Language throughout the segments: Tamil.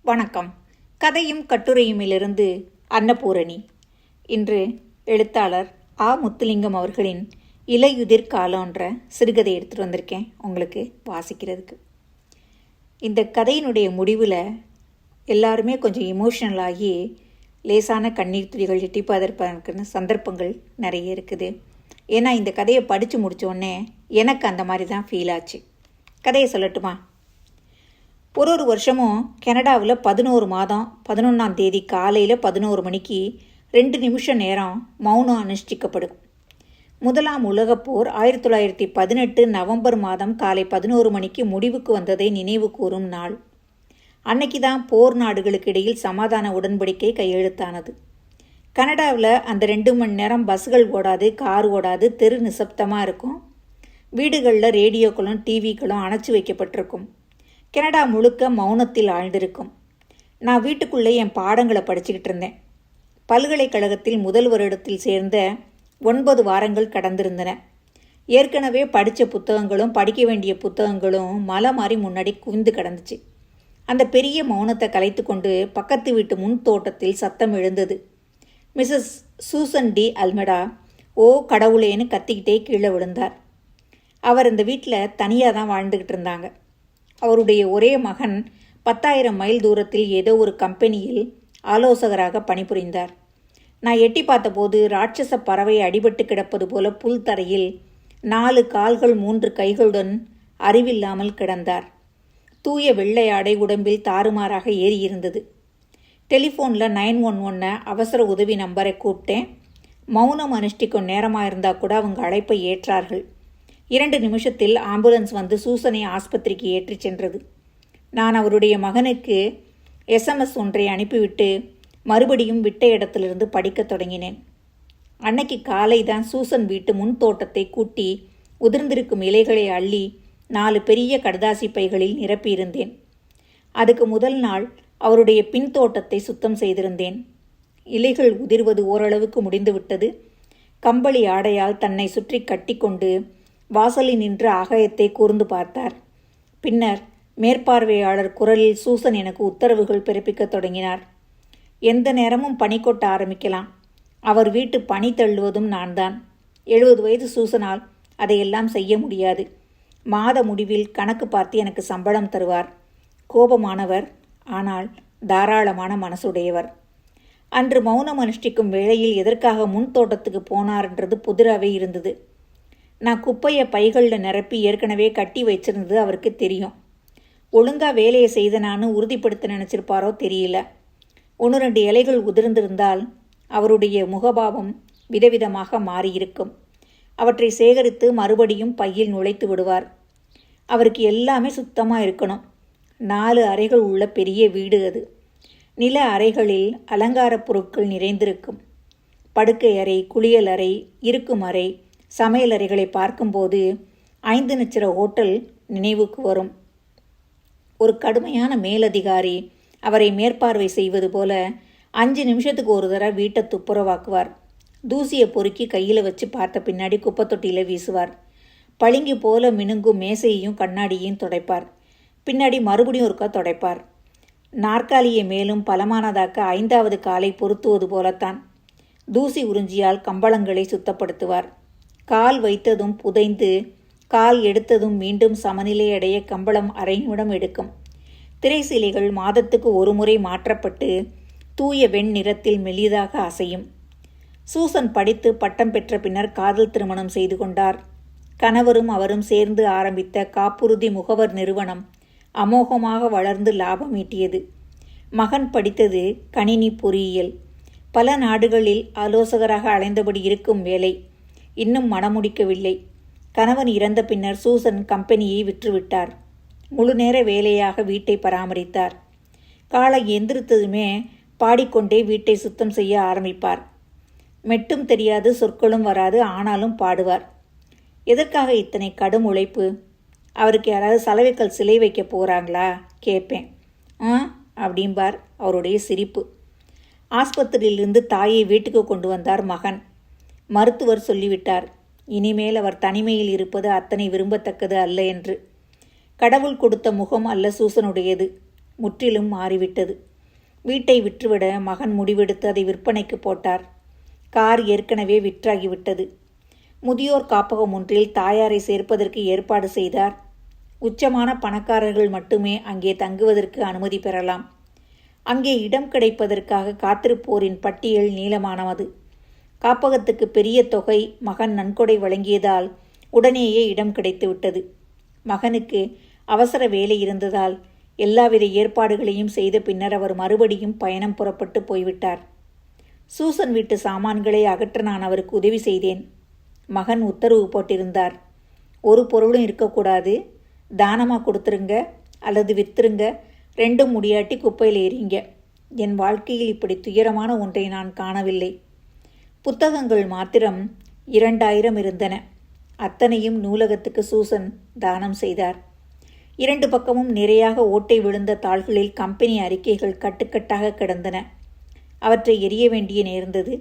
வணக்கம். கதையும் கட்டுரையுமிலிருந்து அன்னபூரணி. இன்று எழுத்தாளர் முத்துலிங்கம் அவர்களின் இலையுதிர் காலம்ன்ற சிறுகதை எடுத்துகிட்டு வந்திருக்கேன் உங்களுக்கு வாசிக்கிறதுக்கு. இந்த கதையினுடைய முடிவில் எல்லாருமே கொஞ்சம் இமோஷனல் ஆகி லேசான கண்ணீர் துளிகள் எட்டிப்பதற்கான சந்தர்ப்பங்கள் நிறைய இருக்குது. ஏன்னா இந்த கதையை படித்து முடித்தோடனே எனக்கு அந்த மாதிரி தான் ஃபீல் ஆச்சு. கதையை சொல்லட்டுமா? ஒரு வருஷமும் கனடாவில் 11 மாதம் 11ஆம் தேதி காலையில் 11 மணிக்கு 2 நிமிஷம் நேரம் மௌனம் அனுஷ்டிக்கப்படும். முதலாம் உலகப்போர் 1918 நவம்பர் மாதம் காலை 11 மணிக்கு முடிவுக்கு வந்ததை நினைவு கூறும் நாள். அன்னைக்கு தான் போர் நாடுகளுக்கு இடையில் சமாதான உடன்படிக்கை கையெழுத்தானது. கனடாவில் அந்த 2 மணி நேரம் பஸ்கள் ஓடாது, கார் ஓடாது, தெரு நிசப்தமாக இருக்கும். வீடுகளில் ரேடியோக்களும் டிவிக்களும் அணைச்சி வைக்கப்பட்டிருக்கும். கனடா முழுக்க மௌனத்தில் ஆழ்ந்திருக்கும். நான் வீட்டுக்குள்ளே என் பாடங்களை படிச்சுக்கிட்டு இருந்தேன். பல்கலைக்கழகத்தில் முதல் வருடத்தில் சேர்ந்த 9 வாரங்கள் கடந்திருந்தன. ஏற்கனவே படித்த புத்தகங்களும் படிக்க வேண்டிய புத்தகங்களும் மலை மாறி முன்னாடி குவிந்து கிடந்துச்சு. அந்த பெரிய மௌனத்தை கலைத்து கொண்டு பக்கத்து வீட்டு முன் தோட்டத்தில் சத்தம் எழுந்தது. மிஸ்ஸஸ் சூசன் டி அல்மெடா ஓ கடவுளேன்னு கத்திக்கிட்டே கீழே விழுந்தார். அவர் இந்த வீட்டில் தனியாக தான் வாழ்ந்துக்கிட்டு இருந்தாங்க. அவருடைய ஒரே மகன் 10,000 மைல் தூரத்தில் ஏதோ ஒரு கம்பெனியில் ஆலோசகராக பணிபுரிந்தார். நான் எட்டி பார்த்தபோது ராட்சச பறவை அடிபட்டு கிடப்பது போல புல் தரையில் 4 கால்கள் 3 கைகளுடன் அறிவில்லாமல் கிடந்தார். தூய வெள்ளை ஆடை உடம்பில் தாறுமாறாக ஏறியிருந்தது. டெலிஃபோனில் 911 அவசர உதவி நம்பரை கூப்பிட்டேன். மௌனம் அனுஷ்டிக்கும் நேரமாக இருந்தால் கூட அவங்க அழைப்பை ஏற்றார்கள். 2 நிமிஷத்தில் ஆம்புலன்ஸ் வந்து சூசனை ஆஸ்பத்திரிக்கு ஏற்றி சென்றது. நான் அவருடைய மகனுக்கு SMS ஒன்றை அனுப்பிவிட்டு மறுபடியும் விட்ட இடத்திலிருந்து படிக்கத் தொடங்கினேன். அன்னைக்கு காலை தான் சூசன் வீட்டு முன் தோட்டத்தை கூட்டி உதிர்ந்திருக்கும் இலைகளை அள்ளி 4 பெரிய கடதாசி பைகளில் நிரப்பியிருந்தேன். அதுக்கு முதல் நாள் அவருடைய பின் தோட்டத்தை சுத்தம் செய்திருந்தேன். இலைகள் உதிர்வது ஓரளவுக்கு முடிந்துவிட்டது. கம்பளி ஆடையால் தன்னை சுற்றி கட்டி கொண்டு வாசலில் நின்று ஆகாயத்தை கூர்ந்து பார்த்தார். பின்னர் மேற்பார்வையாளர் குரலில் சூசன் எனக்கு உத்தரவுகள் பிறப்பிக்கத் தொடங்கினார். எந்த நேரமும் பனி கொட்ட ஆரம்பிக்கலாம். அவர் வீட்டு பனி தள்ளுவதும் நான் தான். 70 வயது சூசனால் அதையெல்லாம் செய்ய முடியாது. மாத முடிவில் கணக்கு பார்த்து எனக்கு சம்பளம் தருவார். கோபமானவர், ஆனால் தாராளமான மனசுடையவர். அன்று மௌனம் அனுஷ்டிக்கும் வேளையில் எதற்காக முன் தோட்டத்துக்கு போனார்ன்றது புதிராகவே இருந்தது. நான் குப்பையை பைகளில் நிரப்பி ஏற்கனவே கட்டி வச்சிருந்தது அவருக்கு தெரியும். ஒழுங்காக வேலையை செய்தனான்னு உறுதிப்படுத்த நினச்சிருப்பாரோ தெரியல. 1-2 இலைகள் உதிர்ந்திருந்தால் அவருடைய முகபாவம் விதவிதமாக மாறியிருக்கும். அவற்றை சேகரித்து மறுபடியும் பையில் நுழைத்து விடுவார். அவருக்கு எல்லாமே சுத்தமாக இருக்கணும். 4 அறைகள் உள்ள பெரிய வீடு அது. நில அறைகளில் அலங்கார பொருட்கள் நிறைந்திருக்கும். படுக்கை அறை, குளியல் அறை, இருக்கும் அறை, சமையல் அறைகளை பார்க்கும்போது 5 நட்சத்திர ஹோட்டல் நினைவுக்கு வரும். ஒரு கடுமையான மேலதிகாரி அவரை மேற்பார்வை செய்வது போல 5 நிமிஷத்துக்கு ஒரு தடவை வீட்டை துப்புரவாக்குவார். தூசியை பொறுக்கி கையில் வச்சு பார்த்த பின்னாடி குப்பை தொட்டியில் வீசுவார். பளிங்கு போல மினுங்கும் மேசையையும் கண்ணாடியையும் துடைப்பார். பின்னாடி மறுபடியும் ஒருக்கா துடைப்பார். நாற்காலியை மேலும் பலமானதாக்க 5வது காலை பொருத்துவது போலத்தான். தூசி உறிஞ்சியால் கம்பளங்களை சுத்தப்படுத்துவார். கால் வைத்ததும் புதைந்து, கால் எடுத்ததும் மீண்டும் சமநிலை அடைய கம்பளம் 1/2 நிமிடம் எடுக்கும். திரைசீலைகள் மாதத்துக்கு 1 முறை மாற்றப்பட்டு தூய வெண் நிறத்தில் மெலிதாக அசையும். சூசன் படித்து பட்டம் பெற்ற பின்னர் காதல் திருமணம் செய்து கொண்டார். கணவரும் அவரும் சேர்ந்து ஆரம்பித்த காப்புறுதி முகவர் நிறுவனம் அமோகமாக வளர்ந்து லாபம் ஈட்டியது. மகன் படித்தது கணினி பொறியியல். பல நாடுகளில் ஆலோசகராக அலைந்தபடி இருக்கும் வேலை. இன்னும் மணமுடிக்கவில்லை. கணவன் இறந்த பின்னர் சூசன் கம்பெனியை விற்றுவிட்டார். முழு நேர வேலையாக வீட்டை பராமரித்தார். காலை எந்திரித்ததுமே பாடிக்கொண்டே வீட்டை சுத்தம் செய்ய ஆரம்பிப்பார். மெட்டும் தெரியாது, சொற்களும் வராது, ஆனாலும் பாடுவார். எதற்காக இத்தனை கடும் உழைப்பு? அவருக்கு யாராவது சலவைக்கல் சிலை வைக்க போகிறாங்களா கேட்பேன். அப்படிம்பார் அவருடைய சிரிப்பு. ஆஸ்பத்திரியிலிருந்து தாயை வீட்டுக்கு கொண்டு வந்தார் மகன். மருத்துவர் சொல்லிவிட்டார், இனிமேல் அவர் தனிமையில் இருப்பது அத்தனை விரும்பத்தக்கது அல்ல என்று. கடவுள் கொடுத்த முகம் அல்ல சூசனுடையது. முற்றிலும் மாறிவிட்டது. வீட்டை விற்றுவிட மகன் முடிவெடுத்து அதை விற்பனைக்கு போட்டார். கார் ஏற்கனவே விற்றாகிவிட்டது. முதியோர் காப்பகம் ஒன்றில் தாயாரை சேர்ப்பதற்கு ஏற்பாடு செய்தார். உச்சமான பணக்காரர்கள் மட்டுமே அங்கே தங்குவதற்கு அனுமதி பெறலாம். அங்கே இடம் கிடைப்பதற்காக காத்திருப்போரின் பட்டியல் நீளமானது. காப்பகத்துக்கு பெரிய தொகை மகன் நன்கொடை வழங்கியதால் உடனேயே இடம் கிடைத்துவிட்டது. மகனுக்கு அவசர வேலை இருந்ததால் எல்லாவித ஏற்பாடுகளையும் செய்த பின்னர் அவர் மறுபடியும் பயணம் புறப்பட்டு போய்விட்டார். சூசன் வீட்டு சாமான்களை அகற்ற நான் அவருக்கு உதவி செய்தேன். மகன் உத்தரவு போட்டிருந்தார். ஒரு பொருளும் இருக்கக்கூடாது, தானமாக கொடுத்துருங்க அல்லது வித்துருங்க, ரெண்டும் முடியாட்டி குப்பையில் எறிங்க. என் வாழ்க்கையில் இப்படி துயரமான ஒன்றை நான் காணவில்லை. புத்தகங்கள் மாத்திரம் 2000 இருந்தன. அத்தனையும் நூலகத்துக்கு சூசன் தானம் செய்தார். 2 பக்கமும் நிறையாக ஓட்டை விழுந்த தாள்களில் கம்பெனி அறிக்கைகள் கட்டுக்கட்டாக கிடந்தன. அவற்றை எரிய வேண்டிய நேர்ந்தது.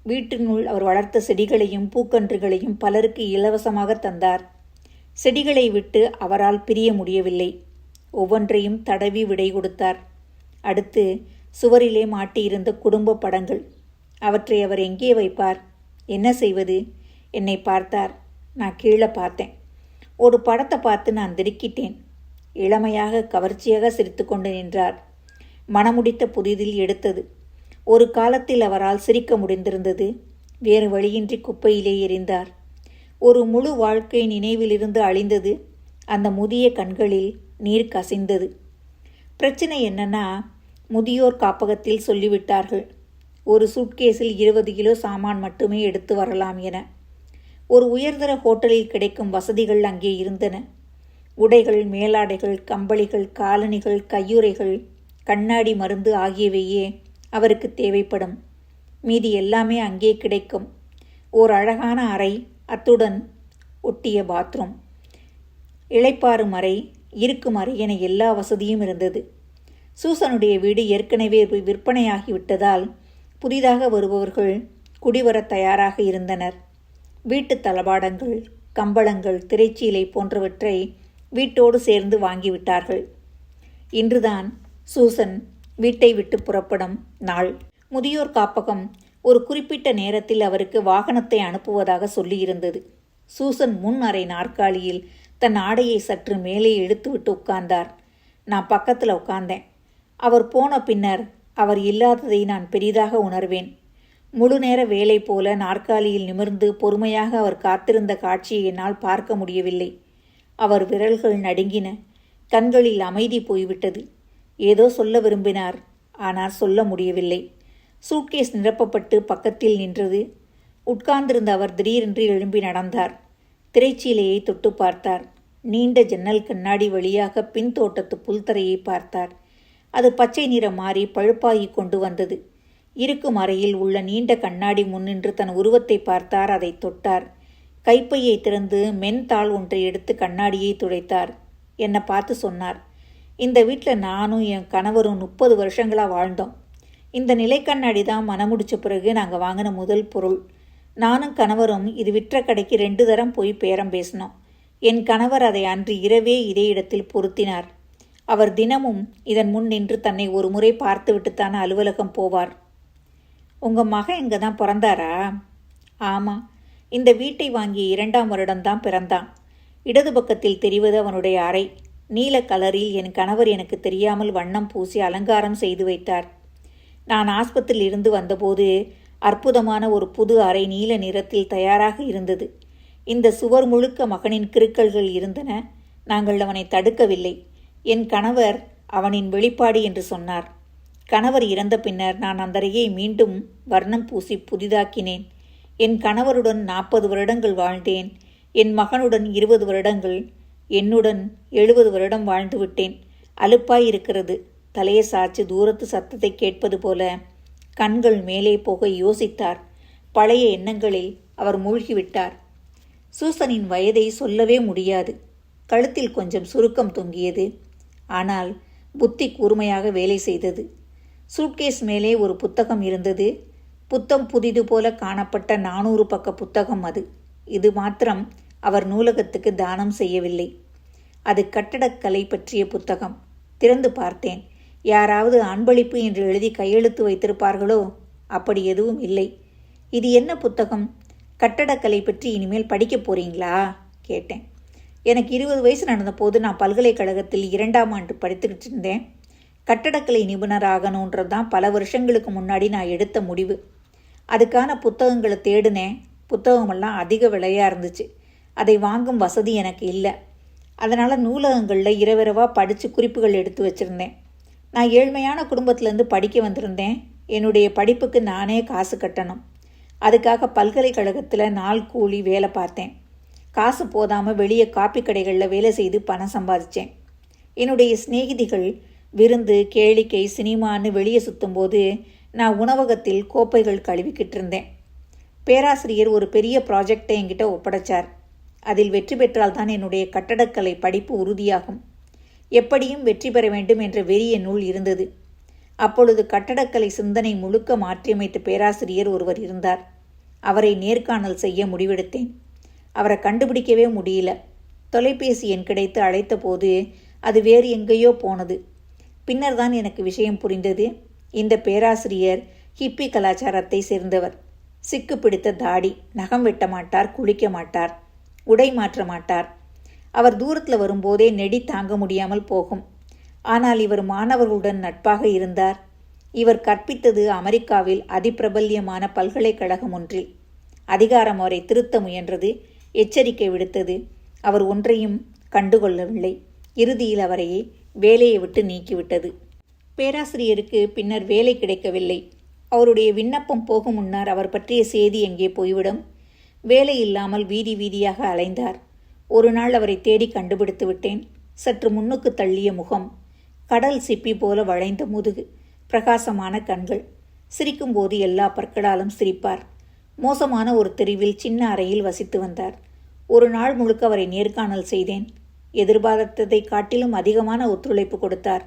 வீட்டினுள் அவர் வளர்த்த செடிகளையும் பூக்கன்றுகளையும் பலருக்கு இலவசமாக தந்தார். செடிகளை விட்டு அவரால் பிரிய முடியவில்லை. ஒவ்வொன்றையும் தடவி விடை கொடுத்தார். அடுத்து சுவரிலே மாட்டியிருந்த குடும்ப படங்கள். அவற்றை அவர் எங்கே வைப்பார்? என்ன செய்வது? என்னை பார்த்தார். நான் கீழே பார்த்தேன். ஒரு படத்தை பார்த்து நான் திடுக்கிட்டேன். இளமையாக கவர்ச்சியாக சிரித்து கொண்டு நின்றார். மனமுடித்த புதிதில் எடுத்தது. ஒரு காலத்தில் அவரால் சிரிக்க முடிந்திருந்தது. வேறு வழியின்றி குப்பையிலே எறிந்தார். ஒரு முழு வாழ்க்கை நினைவிலிருந்து அழிந்தது. அந்த முதிய கண்களில் நீர் கசிந்தது. பிரச்சனை என்னன்னா, முதியோர் காப்பகத்தில் சொல்லிவிட்டார்கள், ஒரு சூட்கேஸில் 20 கிலோ சாமான் மட்டுமே எடுத்து வரலாம் என. ஒரு உயர்தர ஹோட்டலில் கிடைக்கும் வசதிகள் அங்கே இருந்தன. உடைகள், மேலாடைகள், கம்பளிகள், காலணிகள், கையுறைகள், கண்ணாடி மருந்து ஆகியவையே அவருக்கு தேவைப்படும். மீதி எல்லாமே அங்கே கிடைக்கும். ஓர் அழகான அறை, அத்துடன் ஒட்டிய பாத்ரூம், இளைப்பாறும் அறை, இருக்கும் அறை என எல்லா வசதியும் இருந்தது. சூசனுடைய வீடு ஏற்கனவே விற்பனையாகிவிட்டதால் புதிதாக வருபவர்கள் குடிவர தயாராக இருந்தனர். வீட்டு தளபாடங்கள், கம்பளங்கள், திரைச்சீலை போன்றவற்றை வீட்டோடு சேர்ந்து வாங்கிவிட்டார்கள். இன்றுதான் சூசன் வீட்டை விட்டு புறப்படும் நாள். முதியோர் காப்பகம் ஒரு குறிப்பிட்ட நேரத்தில் அவருக்கு வாகனத்தை அனுப்புவதாக சொல்லியிருந்தது. சூசன் முன் அறை நாற்காலியில் தன் ஆடையை சற்று மேலே இழுத்துவிட்டு உட்கார்ந்தார். நான் பக்கத்தில் உட்கார்ந்தேன். அவர் போன பின்னர் அவர் இல்லாததை நான் பெரிதாக உணர்வேன். முழு நேர வேலை போல நாற்காலியில் நிமிர்ந்து பொறுமையாக அவர் காத்திருந்த காட்சியை என்னால் பார்க்க முடியவில்லை. அவர் விரல்கள் நடுங்கின. கண்களில் அமைதி போய்விட்டது. ஏதோ சொல்ல விரும்பினார், ஆனால் சொல்ல முடியவில்லை. சூட்கேஸ் நிரப்பப்பட்டு பக்கத்தில் நின்றது. உட்கார்ந்திருந்த அவர் திடீரென்று எழும்பி நடந்தார். திரைச்சீலையை தொட்டு பார்த்தார். நீண்ட ஜன்னல் கண்ணாடி வழியாக பின்தோட்டத்து புல்தரையை பார்த்தார். அது பச்சை நிறம் மாறி பழுப்பாகி கொண்டு வந்தது. இருக்கும் அறையில் உள்ள நீண்ட கண்ணாடி முன்னின்று தன் உருவத்தை பார்த்தார். அதை தொட்டார். கைப்பையை திறந்து மென்தாள் ஒன்றை எடுத்து கண்ணாடியை துடைத்தார். என்னை பார்த்து சொன்னார், இந்த வீட்டில் நானும் என் கணவரும் 30 வருஷங்களாக வாழ்ந்தோம். இந்த நிலை கண்ணாடி தான் மனமுடிச்ச பிறகு நாங்கள் வாங்கின முதல் பொருள். நானும் கணவரும் இது விற்ற கடைக்கு 2 தரம் போய் பேரம் பேசினோம். என் கணவர் அதை அன்று இரவே இதே இடத்தில் பொருத்தினார். அவர் தினமும் இதன் முன் நின்று தன்னை ஒரு முறை பார்த்துவிட்டுத்தானே அலுவலகம் போவார். உங்கள் மகன் இங்கே தான் பிறந்தாரா? ஆமாம், இந்த வீட்டை வாங்கிய 2ஆம் வருடம்தான் பிறந்தான். இடது பக்கத்தில் தெரிவது அவனுடைய அறை. நீல கலரில் என் கணவர் எனக்கு தெரியாமல் வண்ணம் பூசி அலங்காரம் செய்து வைத்தார். நான் ஆஸ்பத்திரியில் இருந்து வந்தபோது அற்புதமான ஒரு புது அறை நீல நிறத்தில் தயாராக இருந்தது. இந்த சுவர் முழுக்க மகனின் கிறுக்கல்கள் இருந்தன. நாங்கள் அவனை தடுக்கவில்லை. என் கணவர் அவனின் வெளிப்பாடு என்று சொன்னார். கணவர் இறந்த பின்னர் நான் அந்த அறையை மீண்டும் வர்ணம் பூசி புதிதாக்கினேன். என் கணவருடன் 40 வருடங்கள் வாழ்ந்தேன். என் மகனுடன் 20 வருடங்கள், என்னுடன் 70 வருடம் வாழ்ந்து விட்டேன். அலுப்பாய் இருக்கிறது. தலையை சாய்ச்சி தூரத்து சத்தத்தை கேட்பது போல கண்கள் மேலே போக யோசித்தார். பழைய எண்ணங்களில் அவர் மூழ்கிவிட்டார். சூசனின் வயதை சொல்லவே முடியாது. கழுத்தில் கொஞ்சம் சுருக்கம் தொங்கியது. ஆனால் புத்தி கூர்மையாக வேலை செய்தது. சூட்கேஸ் மேலே ஒரு புத்தகம் இருந்தது. புத்தம் புதிது போல காணப்பட்ட 400 பக்க புத்தகம் அது. இது மாத்திரம் அவர் நூலகத்துக்கு தானம் செய்யவில்லை. அது கட்டடக்கலை பற்றிய புத்தகம். திறந்து பார்த்தேன். யாராவது அன்பளிப்பு என்று எழுதி கையெழுத்து வைத்திருப்பார்களோ? அப்படி எதுவும் இல்லை. இது என்ன புத்தகம்? கட்டடக்கலை பற்றி இனிமேல் படிக்கப் போறீங்களா கேட்டேன். எனக்கு 20 வயசு நடந்தபோது நான் பல்கலைக்கழகத்தில் 2ஆம் ஆண்டு படித்துக்கிட்டு இருந்தேன். கட்டடக்கலை நிபுணர் ஆகணுன்றது தான் பல வருஷங்களுக்கு முன்னாடி நான் எடுத்த முடிவு. அதுக்கான புத்தகங்களை தேடினேன். புத்தகமெல்லாம் அதிக விலையாக இருந்துச்சு. அதை வாங்கும் வசதி எனக்கு இல்லை. அதனால் நூலகங்களில் இரவிரவாக படித்து குறிப்புகள் எடுத்து வச்சுருந்தேன். நான் ஏழ்மையான குடும்பத்திலேருந்து படிக்க வந்திருந்தேன். என்னுடைய படிப்புக்கு நானே காசு கட்டணும். அதுக்காக பல்கலைக்கழகத்தில் நாள் கூலி வேலை பார்த்தேன். காசு போதாமல் வெளியே காப்பி கடைகளில் வேலை செய்து பணம் சம்பாதிச்சேன். என்னுடைய சிநேகிதிகள் விருந்து, கேளிக்கை, சினிமான்னு வெளியே சுற்றும்போது நான் உணவகத்தில் கோப்பைகள் கழுவிக்கிட்டு இருந்தேன். பேராசிரியர் ஒரு பெரிய ப்ராஜெக்டை என்கிட்ட ஒப்படைச்சார். அதில் வெற்றி பெற்றால்தான் என்னுடைய கட்டடக்கலை படிப்பு உறுதியாகும். எப்படியும் வெற்றி பெற வேண்டும் என்ற வெறிய நூல் இருந்தது. அப்பொழுது கட்டடக்கலை சிந்தனை முழுக்க மாற்றியமைத்த பேராசிரியர் ஒருவர் இருந்தார். அவரை நேர்காணல் செய்ய முடிவெடுத்தேன். அவரை கண்டுபிடிக்கவே முடியல. தொலைபேசி எண் கிடைத்து அழைத்த போது அது வேறு எங்கேயோ போனது. பின்னர் தான் எனக்கு விஷயம் புரிந்தது. இந்த பேராசிரியர் ஹிப்பி கலாச்சாரத்தை சேர்ந்தவர். சிக்கு பிடித்த தாடி, நகம் வெட்ட மாட்டார், குளிக்க மாட்டார், உடை மாற்ற மாட்டார். அவர் தூரத்தில் வரும்போதே நெடி தாங்க முடியாமல் போகும். ஆனால் இவர் மாணவர்களுடன் நட்பாக இருந்தார். இவர் கற்பித்தது அமெரிக்காவில் அதிப்பிரபல்யமான பல்கலைக்கழகம் ஒன்றில். அதிகாரம் அவரை திருத்த முயன்றது, எச்சரிக்கை விடுத்தது. அவர் ஒன்றையும் கண்டுகொள்ளவில்லை. இறுதியில் அவரை வேலையை விட்டு நீக்கிவிட்டது. பேராசிரியருக்கு பின்னர் வேலை கிடைக்கவில்லை. அவருடைய விண்ணப்பம் போகும் முன்னர் அவர் பற்றிய செய்தி எங்கே போய்விடும்? வேலை இல்லாமல் வீதி வீதியாக அலைந்தார். ஒரு நாள் அவரை தேடி கண்டுபிடித்து விட்டேன். சற்று முன்னுக்கு தள்ளிய முகம், கடல் சிப்பி போல வளைந்த முதுகு, பிரகாசமான கண்கள். சிரிக்கும்போது எல்லா பற்களாலும் சிரிப்பார். மோசமான ஒரு தெருவில் சின்ன அறையில் வசித்து வந்தார். ஒரு நாள் முழுக்க அவரை நேர்காணல் செய்தேன். எதிர்பார்த்ததை காட்டிலும் அதிகமான ஒத்துழைப்பு கொடுத்தார்.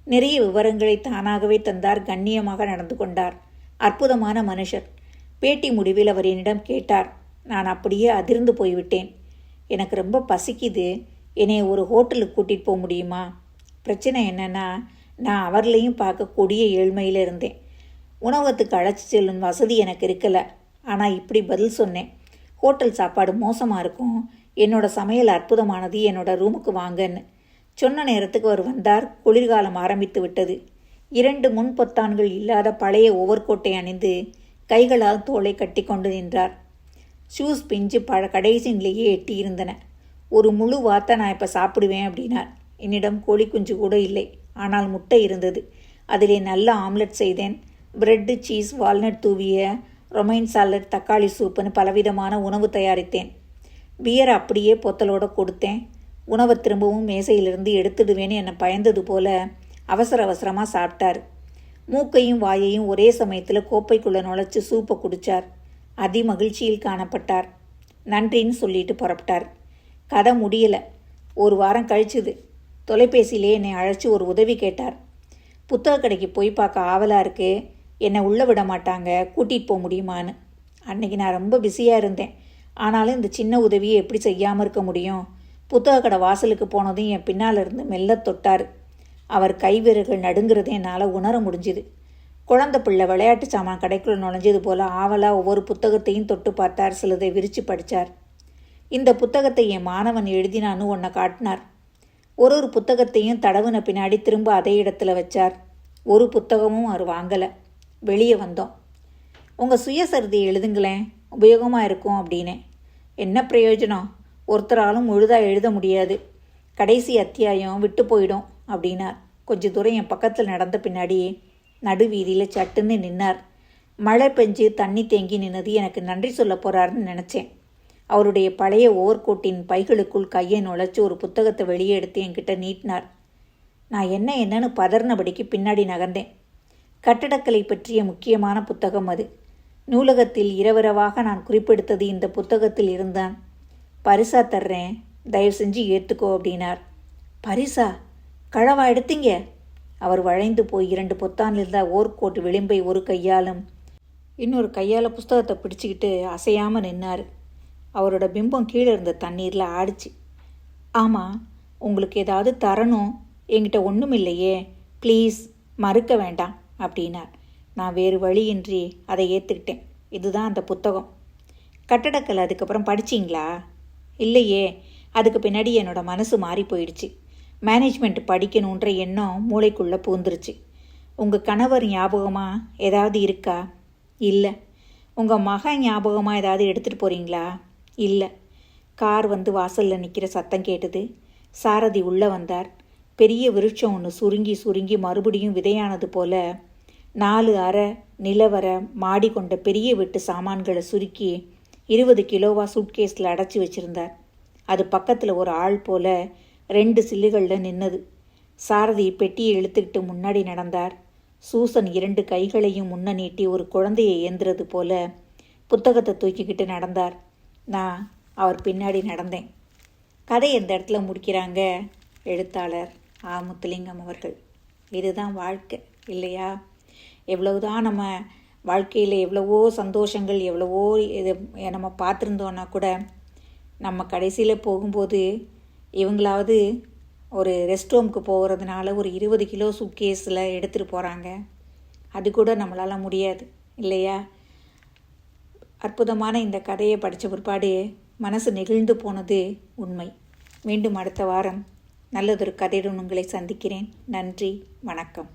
நிறைய விவரங்களை தானாகவே தந்தார். கண்ணியமாக நடந்து கொண்டார். அற்புதமான மனுஷர். பேட்டி முடிவில் அவர் என்னிடம் கேட்டார். நான் அப்படியே அதிர்ந்து போய்விட்டேன். எனக்கு ரொம்ப பசிக்குது, என்னை ஒரு ஹோட்டலுக்கு கூட்டிகிட்டு போக முடியுமா? பிரச்சனை என்னன்னா, நான் அவர்களையும் பார்க்க கொடிய ஏழ்மையில் இருந்தேன். உணவகத்துக்கு அழைச்சி செல்லும் வசதி எனக்கு இருக்கலை. ஆனால் இப்படி பதில் சொன்னேன். ஹோட்டல் சாப்பாடு மோசமாக இருக்கும், என்னோட சமையல் அற்புதமானது, என்னோட ரூமுக்கு வாங்கன்னு. சொன்ன நேரத்துக்கு அவர் வந்தார். குளிர்காலம் ஆரம்பித்து விட்டது. 2 முன்பொத்தான்கள் இல்லாத பழைய ஓவர்கோட்டை அணிந்து கைகளால் தோலை கட்டி கொண்டு நின்றார். ஷூஸ் பிஞ்சு கடைசி நிலையே எட்டியிருந்தன. ஒரு முழு வார்த்தை நான் இப்போ சாப்பிடுவேன் அப்படின்னார். என்னிடம் கோழி குஞ்சு கூட இல்லை, ஆனால் முட்டை இருந்தது. அதிலே நல்ல ஆம்லெட் செய்தேன். பிரெட்டு, சீஸ், வால்நட் தூவிய ரொமைன் சாலட், தக்காளி சூப்புன்னு பலவிதமான உணவு தயாரித்தேன். பியரை அப்படியே பொத்தலோடு கொடுத்தேன். உணவை திரும்பவும் மேசையிலிருந்து எடுத்துடுவேன்னு என்னை பயந்தது போல அவசர அவசரமாக சாப்பிட்டார். மூக்கையும் வாயையும் ஒரே சமயத்தில் கோப்பைக்குள்ளே நுழைச்சி சூப்பை குடித்தார். அதி மகிழ்ச்சியில் காணப்பட்டார். நன்றின்னு சொல்லிட்டு புறப்பட்டார். கதை முடியலை. ஒரு வாரம் கழிச்சுது. தொலைபேசியிலே என்னை அழைச்சி ஒரு உதவி கேட்டார். புத்தக கடைக்கு போய் பார்க்க ஆவலாக இருக்குது, என்னை உள்ளே விட மாட்டாங்க, கூட்டிகிட்டு போக முடியுமான்னு. அன்றைக்கி நான் ரொம்ப பிஸியாக இருந்தேன். ஆனாலும் இந்த சின்ன உதவியை எப்படி செய்யாமல் இருக்க முடியும்? புத்தக கடை வாசலுக்கு போனதும் என் பின்னால் இருந்து மெல்ல தொட்டார். அவர் கைவிரல்கள் நடுங்கிறதே என்னால் உணர முடிஞ்சுது. குழந்தை பிள்ளை விளையாட்டு சாமான் கடைக்குள்ளே நுழைஞ்சது போல் ஆவலாக ஒவ்வொரு புத்தகத்தையும் தொட்டு பார்த்தார். சிலதை விரித்து படித்தார். இந்த புத்தகத்தை என் மாணவன் எழுதினான்னு ஒன்றை காட்டினார். ஒரு புத்தகத்தையும் தடவுன பின்னாடி திரும்ப அதே இடத்துல வச்சார். ஒரு புத்தகமும் அவர் வாங்கலை. வெளியே வந்தோம். உங்கள் சுயசரிதையை எழுதுங்களேன், உபயோகமாக இருக்கும் அப்படின்னேன். என்ன பிரயோஜனம்? ஒருத்தராலும் முழுதாக எழுத முடியாது. கடைசி அத்தியாயம் விட்டு போயிடும் அப்படின்னார். கொஞ்சம் தூரம் என் பக்கத்தில் நடந்த பின்னாடி நடுவீதியில் சட்டுன்னு நின்னார். மழை பெஞ்சு தண்ணி தேங்கி நின்னது எனக்கு நன்றி சொல்ல போகிறாருன்னு நினச்சேன். அவருடைய பழைய ஓவர்கோட்டின் பைகளுக்குள் கையை நுழைச்சி ஒரு புத்தகத்தை வெளியே எடுத்து என்கிட்ட நீட்டினார். நான் என்னன்னு பதறினபடிக்கு பின்னாடி நகர்ந்தேன். கட்டடக்கலை பற்றிய முக்கியமான புத்தகம் அது. நூலகத்தில் இரவிரவாக நான் குறிப்பெடுத்தது இந்த புத்தகத்தில் இருந்தான். பரிசா தர்றேன், தயவு செஞ்சு ஏற்றுக்கோ அப்படின்னார். பரிசா? களவா எடுத்தீங்க? அவர் வளைந்து போய் 2 பொத்தானில் இருந்த ஓர்கோட்டு விளிம்பை ஒரு கையாலும் இன்னொரு கையால் புஸ்தகத்தை பிடிச்சிக்கிட்டு அசையாமல் நின்னார். அவரோட பிம்பம் கீழே இருந்த தண்ணீரில் ஆடிச்சு. ஆமாம், உங்களுக்கு ஏதாவது தரணும், என்கிட்ட ஒன்றும் இல்லையே, ப்ளீஸ் மறுக்க வேண்டாம் அப்படின்னார். நான் வேறு வழியின்றி அதை ஏற்றுக்கிட்டேன். இதுதான் அந்த புத்தகம். கட்டடக்கலை அதுக்கப்புறம் படிச்சிங்களா? இல்லையே, அதுக்கு பின்னாடி என்னோட மனசு மாறி போயிடுச்சு. மேனேஜ்மெண்ட் படிக்கணுன்ற எண்ணம் மூளைக்குள்ளே பூந்துருச்சு. உங்கள் கணவர் ஞாபகமாக ஏதாவது இருக்கா? இல்லை. உங்கள் மகன் ஞாபகமாக ஏதாவது எடுத்துகிட்டு போகிறீங்களா? இல்லை. கார் வந்து வாசலில் நிற்கிற சத்தம் கேட்டது. சாரதி உள்ளே வந்தார். பெரிய விருட்சம் ஒன்று சுருங்கி சுருங்கி மறுபடியும் விதையானது போல 4 அறை நிலவரை மாடி கொண்ட பெரிய வீட்டு சாமான்களை சுருக்கி 20 கிலோவா சூட்கேஸில் அடைச்சி வச்சுருந்தார். அது பக்கத்தில் ஒரு ஆள் போல 2 சில்லுகளில் நின்னது. சாரதி பெட்டியை இழுத்துக்கிட்டு முன்னாடி நடந்தார். சூசன் 2 கைகளையும் முன்ன நீட்டி ஒரு குழந்தையை ஏந்துறது போல புத்தகத்தை தூக்கிக்கிட்டு நடந்தார். நான் அவர் பின்னாடி நடந்தேன். கதை எந்த இடத்துல முடிக்கிறாங்க எழுத்தாளர் ஆ. முத்துலிங்கம் அவர்கள். இதுதான் வாழ்க்கை இல்லையா? எவ்வளவுதான் நம்ம வாழ்க்கையில் எவ்வளவோ சந்தோஷங்கள் எவ்வளவோ இது நம்ம பார்த்துருந்தோன்னா கூட நம்ம கடைசியில் போகும்போது இவங்களாவது ஒரு ரெஸ்ட் ரூமுக்கு போகிறதுனால ஒரு 20 கிலோ சூட்கேஸில் எடுத்துகிட்டு போகிறாங்க. அது கூட நம்மளால் முடியாது இல்லையா? அற்புதமான இந்த கதையை படித்த பிற்பாடு மனசு நெகிழ்ந்து போனது உண்மை. மீண்டும் அடுத்த வாரம் நல்லதொரு கதையுடன் உங்களை சந்திக்கிறேன். நன்றி, வணக்கம்.